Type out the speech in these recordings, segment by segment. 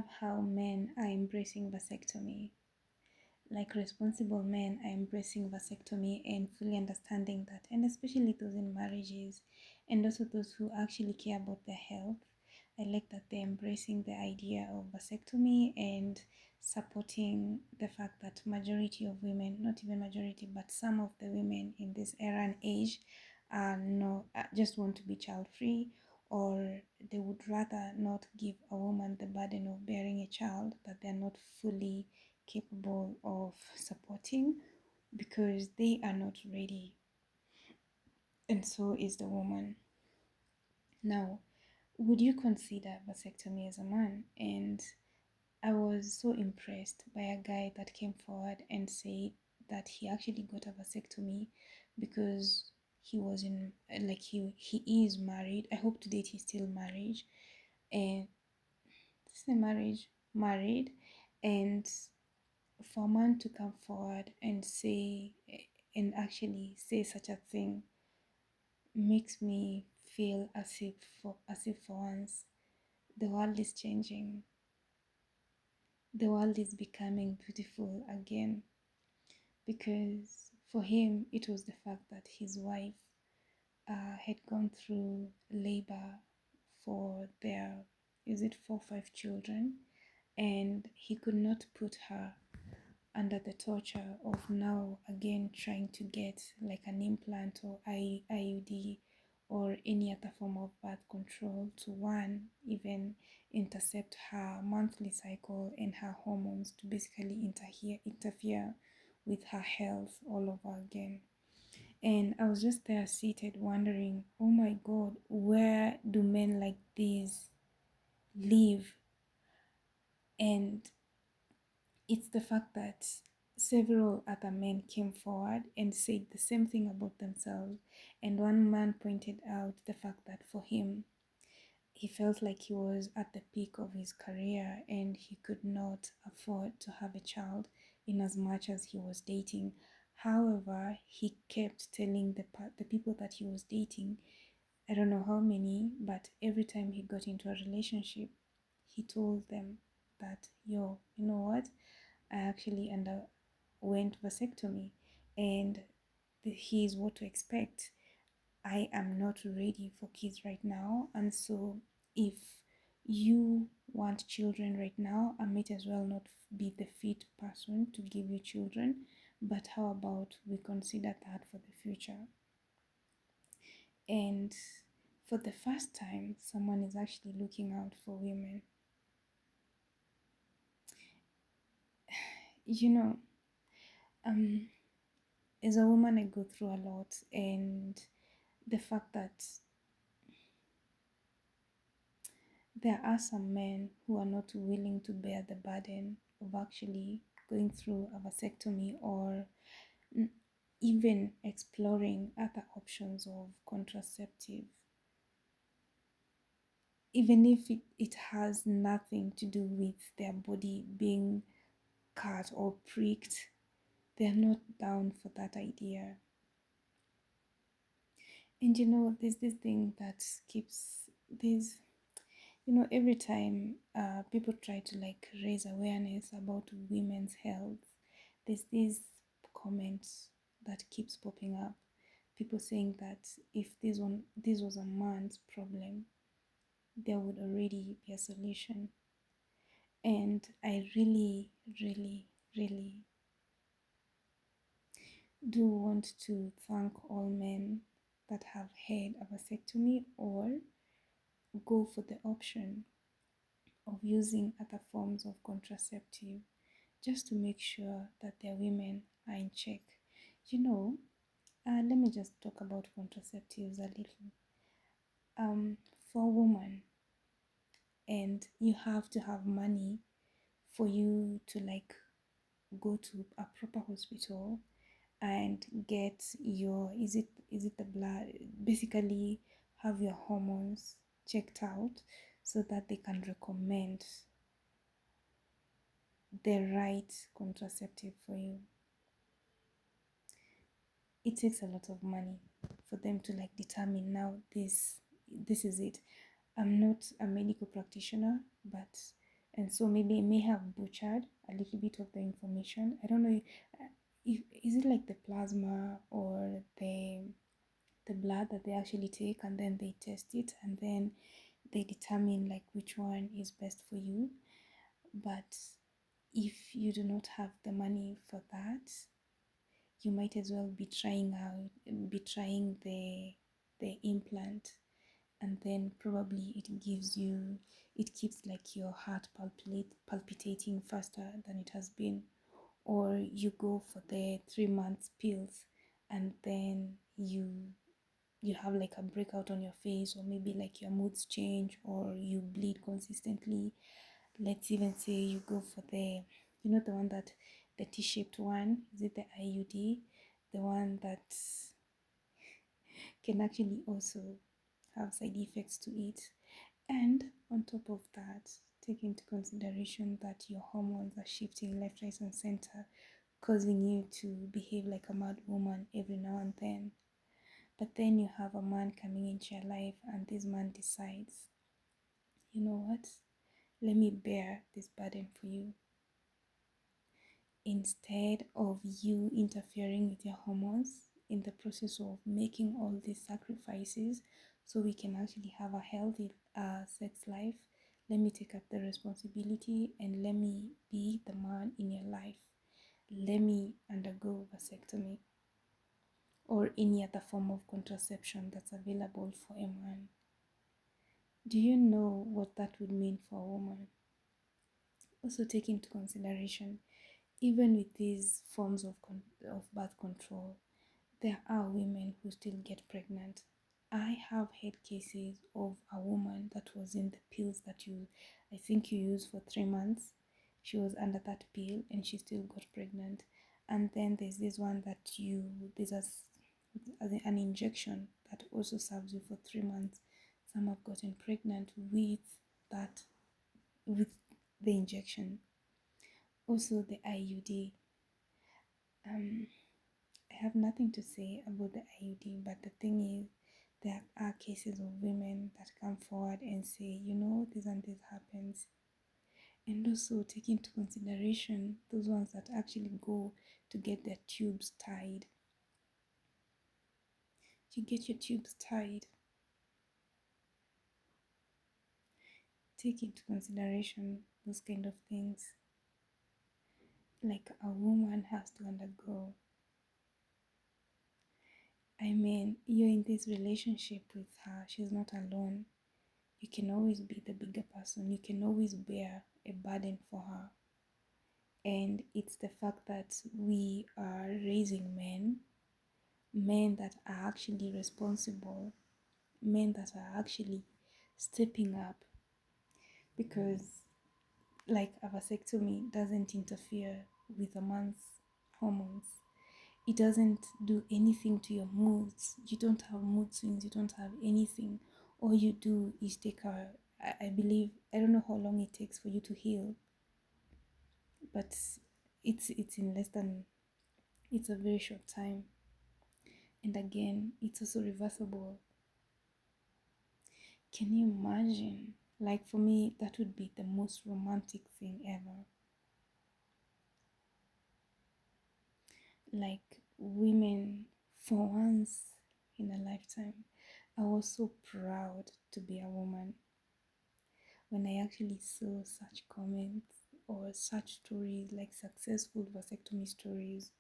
love how men are embracing vasectomy. Like responsible men are embracing vasectomy and fully understanding that, and especially those in marriages and also those who actually care about their health. I like that they're embracing the idea of vasectomy and supporting the fact that majority of women, not even majority, but some of the women in this era and age are no just want to be child free, or they would rather not give a woman the burden of bearing a child that they're not fully capable of supporting because they are not ready, and so is the woman. Now, would you consider vasectomy as a man? And I was so impressed by a guy that came forward and said that he actually got a vasectomy because he was in like he is married. I hope to date he's still married, and this is married, and for a man to come forward and say and actually say such a thing makes me feel as if for once the world is changing, the world is becoming beautiful again, because for him it was the fact that his wife had gone through labor for their, is it 4 5 children, and he could not put her under the torture of now again trying to get like an implant or IUD or any other form of birth control to one, even intercept her monthly cycle and her hormones to basically interfere with her health all over again. And I was just there seated wondering, oh my god, where do men like these live? And it's the fact that several other men came forward and said the same thing about themselves. And one man pointed out the fact that for him, he felt like he was at the peak of his career and he could not afford to have a child in as much as he was dating. However, he kept telling the people that he was dating, I don't know how many, but every time he got into a relationship, he told them that, yo, you know what? I actually underwent vasectomy, and here's what to expect. I am not ready for kids right now, and so if you want children right now, I might as well not be the fit person to give you children. But how about we consider that for the future? And for the first time, someone is actually looking out for women. You know, um, as a woman, I go through a lot, and the fact that there are some men who are not willing to bear the burden of actually going through a vasectomy or even exploring other options of contraceptive, even if it has nothing to do with their body being cut or pricked, they're not down for that idea. And there's this thing that keeps this, every time people try to like raise awareness about women's health, there's these comments that keeps popping up. People saying that if this was a man's problem, there would already be a solution. And I really, really, really do want to thank all men that have had a vasectomy or go for the option of using other forms of contraceptive just to make sure that their women are in check. Let me just talk about contraceptives a little. For a woman, and you have to have money for you to like go to a proper hospital and get your, is it the blood, basically have your hormones checked out so that they can recommend the right contraceptive for you. It takes a lot of money for them to like determine now this is it. I'm not a medical practitioner, but And so maybe it may have butchered a little bit of the information. I don't know if is it like the plasma or the blood that they actually take, and then they test it, and then they determine like which one is best for you. But if you do not have the money for that, you might as well be trying the implant, and then probably it keeps like your heart palpitating faster than it has been. Or you go for the 3 months pills, and then you have like a breakout on your face, or maybe like your moods change, or you bleed consistently. Let's even say you go for the one that the T-shaped one, is it the IUD, the one that can actually also have side effects to it. And on top of that, take into consideration that your hormones are shifting left, right, and center, causing you to behave like a mad woman every now and then. But then you have a man coming into your life, and this man decides, you know what, let me bear this burden for you. Instead of you interfering with your hormones in the process of making all these sacrifices so we can actually have a healthy sex life, let me take up the responsibility and let me be the man in your life. Let me undergo vasectomy or any other form of contraception that's available for a man. Do you know what that would mean for a woman? Also, take into consideration, even with these forms of birth control, there are women who still get pregnant. I have had cases of a woman that was in the pills that I think you use for 3 months. She was under that pill and she still got pregnant. And then there's this one that there's an injection that also serves you for 3 months. Some have gotten pregnant that, with the injection. Also, the IUD. I have nothing to say about the IUD, but the thing is, there are cases of women that come forward and say, this and this happens. And also take into consideration those ones that actually go to get their tubes tied. You get your tubes tied. Take into consideration those kind of things. Like a woman has to undergo. I mean, you're in this relationship with her, she's not alone. You can always be the bigger person. You can always bear a burden for her. And it's the fact that we are raising men that are actually responsible, men that are actually stepping up. Because, like, a vasectomy doesn't interfere with a man's hormones. It doesn't do anything to your moods. You don't have mood swings, you don't have anything. All you do is take I believe, I don't know how long it takes for you to heal, but it's in less than, it's a very short time. And again, it's also reversible. Can you imagine? Like, for me, that would be the most romantic thing ever. Like, women, for once in a lifetime, I was so proud to be a woman. When I actually saw such comments or such stories, like successful vasectomy stories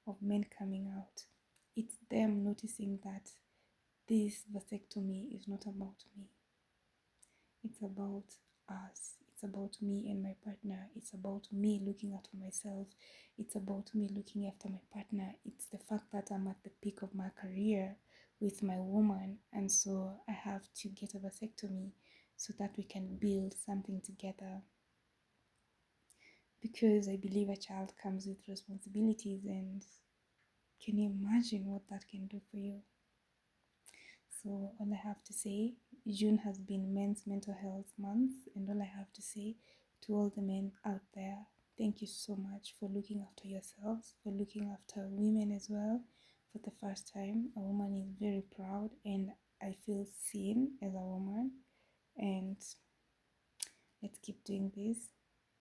of men coming out, it's them noticing that this vasectomy is not about me. It's about us. It's about me and my partner. It's about me looking after myself. It's about me looking after my partner. It's the fact that I'm at the peak of my career with my woman, and so I have to get a vasectomy so that we can build something together. Because I believe a child comes with responsibilities, and can you imagine what that can do for you? So, all I have to say, June has been Men's Mental Health Month, and all I have to say to all the men out there, thank you so much for looking after yourselves, for looking after women as well. For the first time, a woman is very proud, and I feel seen as a woman. And let's keep doing this.